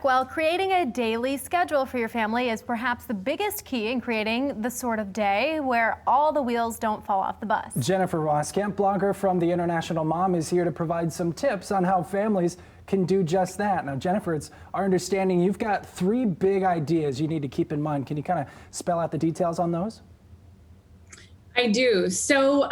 back. Well, creating a daily schedule for your family is perhaps the biggest key in creating the sort of day where all the wheels don't fall off the bus. Jennifer Roskamp, blogger from the International Mom, is here to provide some tips on how families can do just that. Now, Jennifer, it's our understanding you've got 3 big ideas you need to keep in mind. Can you kind of spell out the details on those? I do. So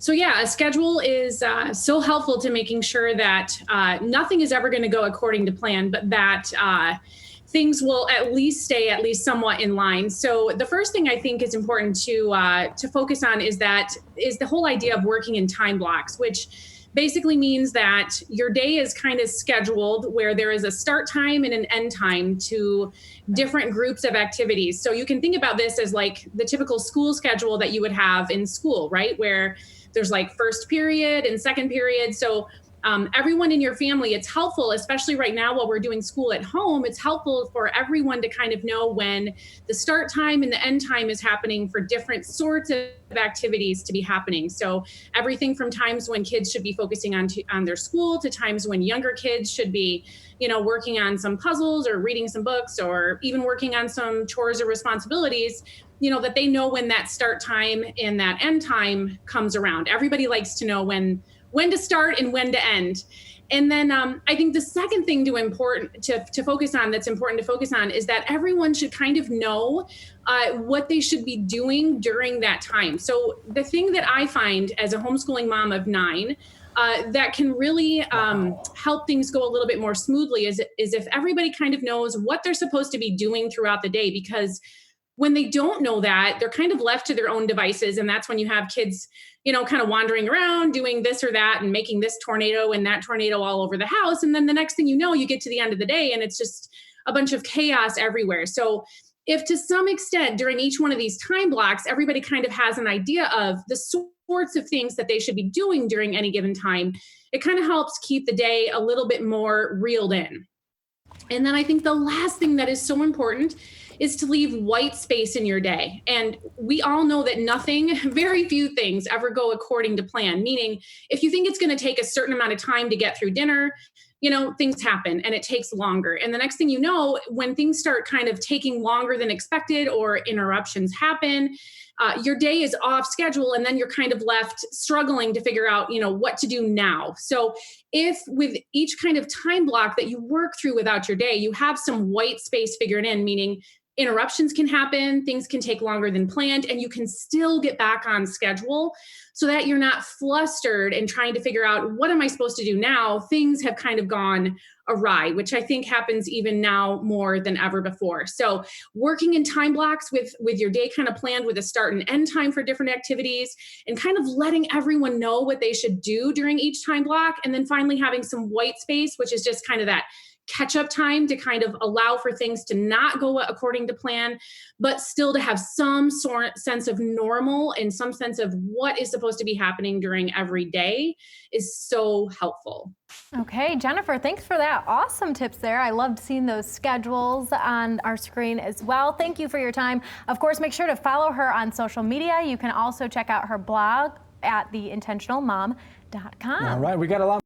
yeah, a schedule is so helpful to making sure that nothing is ever going to go according to plan, but that things will at least stay at least somewhat in line. So the first thing I think is important to focus on is the whole idea of working in time blocks, which basically means that your day is kind of scheduled where there is a start time and an end time to different groups of activities. So you can think about this as like the typical school schedule that you would have in school, right? Where there's like first period and second period. So everyone in your family, it's helpful, especially right now while we're doing school at home, it's helpful for everyone to kind of know when the start time and the end time is happening for different sorts of activities to be happening. So everything from times when kids should be focusing on their school to times when younger kids should be, working on some puzzles or reading some books or even working on some chores or responsibilities, that they know when that start time and that end time comes around. Everybody likes to know when to start and when to end. And then I think the second thing to focus on is that everyone should kind of know what they should be doing during that time. So the thing that I find as a homeschooling mom of 9 that can really help things go a little bit more smoothly is if everybody kind of knows what they're supposed to be doing throughout the day, because when they don't know that, they're kind of left to their own devices. And that's when you have kids, kind of wandering around doing this or that and making this tornado and that tornado all over the house. And then the next thing you know, you get to the end of the day and it's just a bunch of chaos everywhere. So if to some extent during each one of these time blocks, everybody kind of has an idea of the sorts of things that they should be doing during any given time, it kind of helps keep the day a little bit more reeled in. And then I think the last thing that is so important is to leave white space in your day. And we all know that very few things ever go according to plan, meaning if you think it's going to take a certain amount of time to get through dinner, things happen and it takes longer. And the next thing you know, when things start kind of taking longer than expected or interruptions happen, your day is off schedule and then you're kind of left struggling to figure out, what to do now. So if with each kind of time block that you work through without your day, you have some white space figured in, meaning interruptions can happen, things can take longer than planned, and you can still get back on schedule so that you're not flustered and trying to figure out, what am I supposed to do now? Things have kind of gone awry, which I think happens even now more than ever before. So working in time blocks with your day kind of planned with a start and end time for different activities and kind of letting everyone know what they should do during each time block. And then finally having some white space, which is just kind of that catch-up time to kind of allow for things to not go according to plan, but still to have some sense of normal and some sense of what is supposed to be happening during every day is so helpful. Okay, Jennifer, thanks for that. Awesome tips there. I loved seeing those schedules on our screen as well. Thank you for your time. Of course, make sure to follow her on social media. You can also check out her blog at theintentionalmom.com. All right, we got a lot